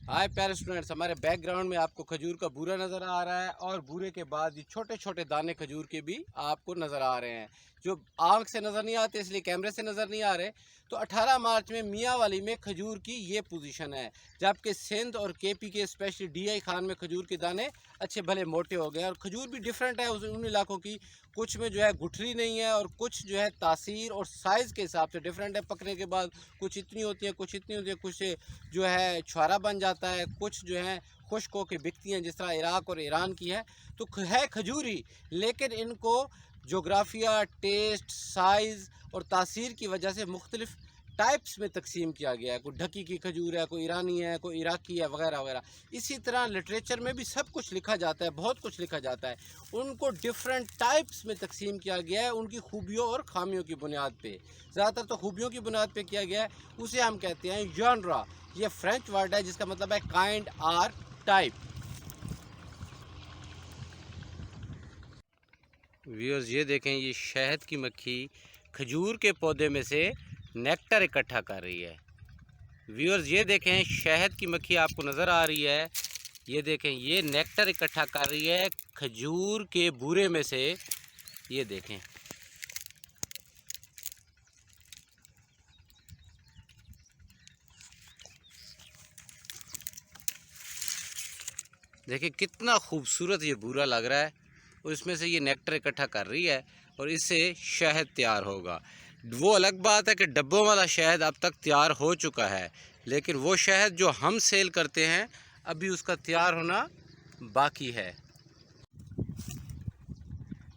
हाय प्यारे स्टूडेंट्स, हमारे बैकग्राउंड में आपको खजूर का बूरा नज़र आ रहा है और बूरे के बाद ये छोटे छोटे दाने खजूर के भी आपको नज़र आ रहे हैं जो आंख से नज़र नहीं आते, इसलिए कैमरे से नज़र नहीं आ रहे। तो 18 मार्च में मियाँ वाली में खजूर की ये पोजीशन है, जबकि सिंध और केपी के स्पेशली डीआई खान में खजूर के दाने अच्छे भले मोटे हो गए। और खजूर भी डिफरेंट है उन इलाकों की, कुछ में जो है गुठली नहीं है और कुछ जो है तासीर और साइज़ के हिसाब से डिफरेंट है। पकने के बाद कुछ इतनी होती है, कुछ इतनी होती है, कुछ जो है छुआरा बन जाता है, कुछ जो है खुश्क होकर बिकती हैं, जिस तरह इराक और ईरान की है। तो है खजूरी, लेकिन इनको जोग्राफिया, टेस्ट, साइज़ और तासीर की वजह से मुख्तलिफ टाइप्स में तकसीम किया गया है। कोई ढकी की खजूर है, कोई ईरानी है, कोई इराकी है, वगैरह वगैरह। इसी तरह लिटरेचर में भी सब कुछ लिखा जाता है, बहुत कुछ लिखा जाता है। उनको डिफरेंट टाइप्स में तकसीम किया गया है उनकी खूबियों और खामियों की बुनियाद पे। ज़्यादातर तो खूबियों की बुनियाद पे किया गया है। उसे हम कहते हैं जॉनरा। ये फ्रेंच वर्ड है जिसका मतलब है काइंड आर टाइप। व्यूअर्स, ये देखें, ये शहद की मक्खी खजूर के पौधे में से नेक्टर इकट्ठा कर रही है। व्यूअर्स, ये देखें, शहद की मक्खी आपको नज़र आ रही है। ये देखें, ये नेक्टर इकट्ठा कर रही है खजूर के बूरे में से। ये देखें, देखिए कितना खूबसूरत ये बूरा लग रहा है और इसमें से ये नेक्टर इकट्ठा कर रही है और इससे शहद तैयार होगा। वो अलग बात है कि डब्बों वाला शहद अब तक तैयार हो चुका है, लेकिन वो शहद जो हम सेल करते हैं अभी उसका तैयार होना बाकी है।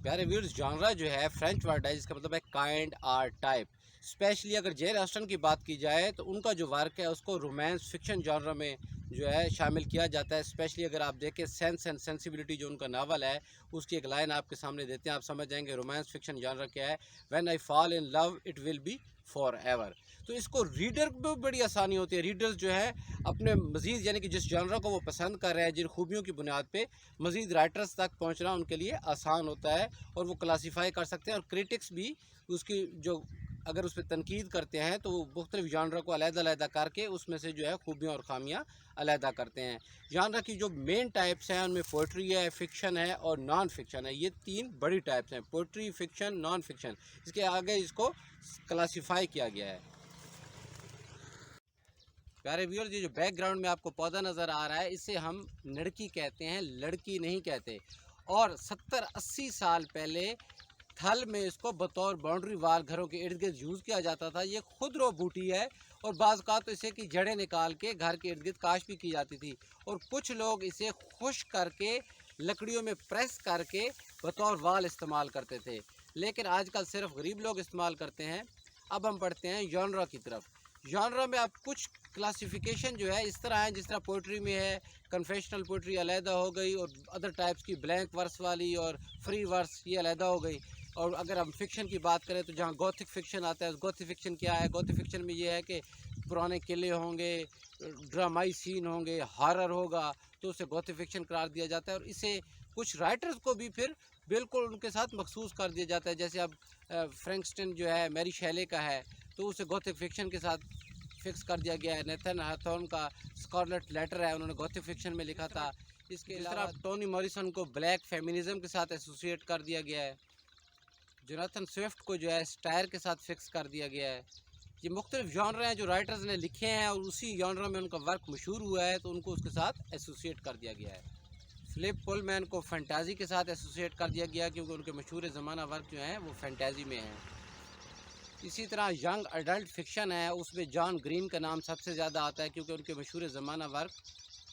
प्यारे व्यूअर्स, जॉनरा जो है फ्रेंच वर्ड है जिसका मतलब है काइंड आर टाइप। स्पेशली अगर जेन ऑस्टन की बात की जाए तो उनका जो वर्क है उसको रोमांस फिक्शन जॉनरा में जो है शामिल किया जाता है। स्पेशली अगर आप देखें सेंस एंड सेंसिबिलिटी जो उनका नावल है, उसकी एक लाइन आपके सामने देते हैं, आप समझ जाएंगे रोमांस फिक्शन जॉनरा क्या है। When I fall in love it will be for ever. तो इसको रीडर को बड़ी आसानी होती है। रीडर्स जो है अपने मज़ीद यानी कि जिस जॉनरा को वो पसंद कर रहे हैं, जिन खूबियों की बुनियाद पे मज़ीद राइटर्स तक पहुंचना उनके लिए आसान होता है और वो क्लासीफाई कर सकते हैं। और क्रिटिक्स भी उसकी जो अगर उस पर तनकीद करते हैं तो वो मुख्तलिफ जानरा को अलग-अलग करके उसमें से जो है खूबियाँ और खामियाँ अलहदा करते हैं। जानरा की जो मेन टाइप्स हैं उनमें पोइट्री है, फिक्शन है और नॉन फिक्शन है। ये तीन बड़ी टाइप्स हैं, पोइट्री, फिक्शन, नॉन फिक्शन। इसके आगे इसको क्लासीफाई किया गया है। प्यारे व्यूअर्स, ये जो बैकग्राउंड में आपको पौधा नज़र आ रहा है इसे हम लड़की कहते हैं, लड़की नहीं कहते। और 70-80 साल पहले थल में इसको बतौर बाउंड्री वाल घरों के इर्द गिर्द यूज़ किया जाता था। ये खुदरो बूटी है और बाज़ का तो इसे की जड़ें निकाल के घर के इर्द गिर्द काश भी की जाती थी। और कुछ लोग इसे खुश्क करके लकड़ियों में प्रेस करके बतौर वाल इस्तेमाल करते थे, लेकिन आजकल सिर्फ गरीब लोग इस्तेमाल करते हैं। अब हम पढ़ते हैं जॉनरा की तरफ। जॉनरा में अब कुछ क्लासिफिकेशन जो है इस तरह है, जिस तरह पोइट्री में है कन्फेशनल पोइट्री अलहदा हो गई और अदर टाइप्स की ब्लैंक वर्स वाली और फ्री वर्स ये अलहदा हो गई। और अगर हम फिक्शन की बात करें तो जहाँ गॉथिक फिक्शन आता है, गॉथिक फिक्शन क्या है? गॉथिक फिक्शन में ये है कि पुराने किले होंगे, ड्रामाई सीन होंगे, हॉरर होगा, तो उसे गॉथिक फिक्शन करार दिया जाता है। और इसे कुछ राइटर्स को भी फिर बिल्कुल उनके साथ मखसूस कर दिया जाता है। जैसे अब फ्रैंकस्टन जो है मैरी शैले का है तो उसे गॉथिक फिक्शन के साथ फिक्स कर दिया गया है। नेथन हाथॉर्न का स्कारलेट लेटर है, उन्होंने गॉथिक फिक्शन में लिखा था। इसके अलावा टोनी मॉरिसन को ब्लैक फेमिनिज्म के साथ एसोसिएट कर दिया गया है। जोनाथन स्विफ्ट को जो है स्टायर के साथ फिक्स कर दिया गया है। ये मुख्तलिफ जॉनर हैं जो राइटर्स ने लिखे हैं और उसी जॉनर में उनका वर्क मशहूर हुआ है तो उनको उसके साथ एसोसिएट कर दिया गया है। फिलिप पुलमैन को फैंटाजी के साथ एसोसिएट कर दिया गया क्योंकि उनके मशहूर ज़माना वर्क जो हैं वो फैंटाजी में हैं। इसी तरह यंग अडल्ट फिक्शन है, उसमें जॉन ग्रीन का नाम सबसे ज़्यादा आता है क्योंकि उनके मशहूर ज़माना वर्क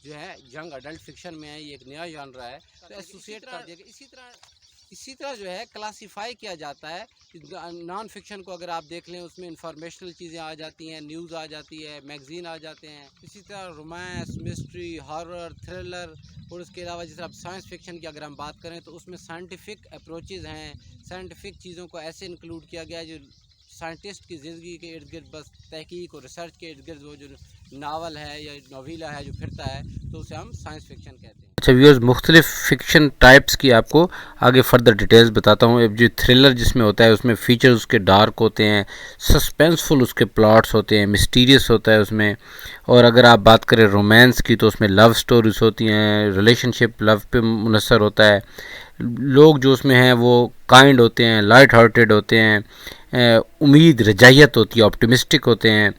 जो है यंग अडल्ट फिक्शन में है। ये एक नया जॉनर है तो एसोसिएट कर दिया गया। इसी तरह जो है क्लासीफाई किया जाता है। नॉन फिक्शन को अगर आप देख लें उसमें इंफॉर्मेशनल चीज़ें आ जाती हैं, न्यूज़ आ जाती है, मैगज़ीन आ जाते हैं। इसी तरह रोमांस, मिस्ट्री, हॉरर, थ्रिलर और उसके अलावा जिस तरह साइंस फिक्शन की अगर हम बात करें तो उसमें साइंटिफिक अप्रोचेज़ हैं। साइंटिफिक चीज़ों को ऐसे इंक्लूड किया गया है जो साइंटिस्ट की ज़िंदगी के इर्द गिर्द बस तहकीक और रिसर्च के इर्द गिर्द वो जो नावल है या नोवेला है जो फिरता है, तो उसे हम साइंस फिक्शन कहते हैं। अच्छा व्यूअर्स, मुख्तलिफ फ़िक्शन टाइप्स की आपको आगे फर्दर डिटेल्स बताता हूँ। अब जो थ्रिलर जिसमें होता है उसमें फ़ीचर्स उसके डार्क होते हैं, सस्पेंसफुल उसके प्लॉट्स होते हैं, मिस्टीरियस होता है उसमें। और अगर आप बात करें रोमांस की तो उसमें लव स्टोरीज होती हैं, रिलेशनशिप लव पे मुनसर होता है। लोग जो उसमें हैं वो काइंड होते हैं, लाइट हार्टेड होते हैं, उम्मीद रजायत होती है, ऑप्टिमिस्टिक होते हैं,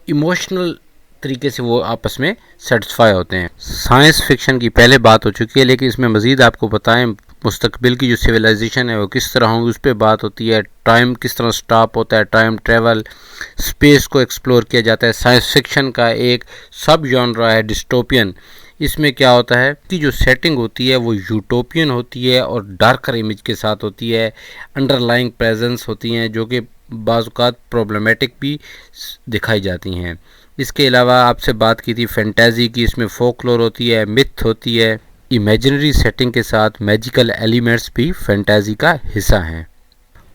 इमोशनल तरीके से वो आपस में सेटिस्फाई होते हैं। साइंस फिक्शन की पहले बात हो चुकी है, लेकिन इसमें मज़ीद आपको बताएं मुस्तकबिल की जो सिविलाइजेशन है वो किस तरह होंगी, उस पर बात होती है। टाइम किस तरह स्टॉप होता है, टाइम ट्रेवल, स्पेस को एक्सप्लोर किया जाता है। साइंस फिक्शन का एक सब जॉनरा है डिस्टोपियन। इसमें क्या होता है कि जो सेटिंग होती है वो यूटोपियन होती है और डार्कर इमेज के साथ होती है। अंडरलाइंग प्रेजेंस होती हैं जो कि बाज़-औक़ात प्रॉब्लमेटिक भी दिखाई जाती हैं। इसके अलावा आपसे बात की थी फैंटेसी की, इसमें फोकलोर होती है, मिथ होती है, इमेजिनरी सेटिंग के साथ मैजिकल एलिमेंट्स भी फैंटेसी का हिस्सा हैं।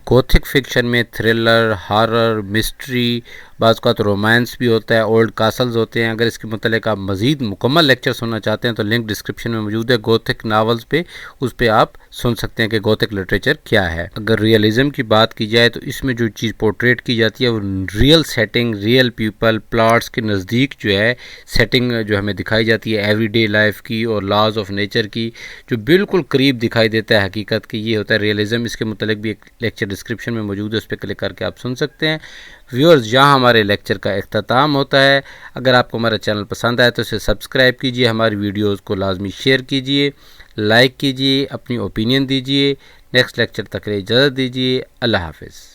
गोथिक फिक्शन में थ्रिलर, हॉरर, मिस्ट्री, बाज़ का तो रोमांस भी होता है, ओल्ड कासल्स होते हैं। अगर इसके मतलब आप मज़ीद मुकम्मल लेक्चर सुनना चाहते हैं तो लिंक डिस्क्रिप्शन में मौजूद है गोथिक नावल्स पे, उस पर आप सुन सकते हैं कि गोथिक लिटरेचर क्या है। अगर रियलिज़म की बात की जाए तो इसमें जो चीज़ पोर्ट्रेट की जाती है वो real setting, real people, plots के नज़दीक जो है सेटिंग जो हमें दिखाई जाती है एवरीडे लाइफ की और लॉज ऑफ नेचर की, जो बिल्कुल करीब दिखाई देता है हकीकत की, ये होता है रियलिज़म। इसके मतलब भी एक लेक्चर डिस्क्रिप्शन में मौजूद है, उस पर क्लिक करके आप सुन सकते हैं। व्यूअर्स, यहाँ हमारे लेक्चर का इख्तिताम होता है। अगर आपको हमारा चैनल पसंद आए तो इसे सब्सक्राइब कीजिए, हमारी वीडियोज़ को लाजमी शेयर कीजिए, लाइक कीजिए, अपनी ओपिनियन दीजिए। नेक्स्ट लेक्चर तक के लिए इजाज़त दीजिए। अल्लाह हाफ़िज़।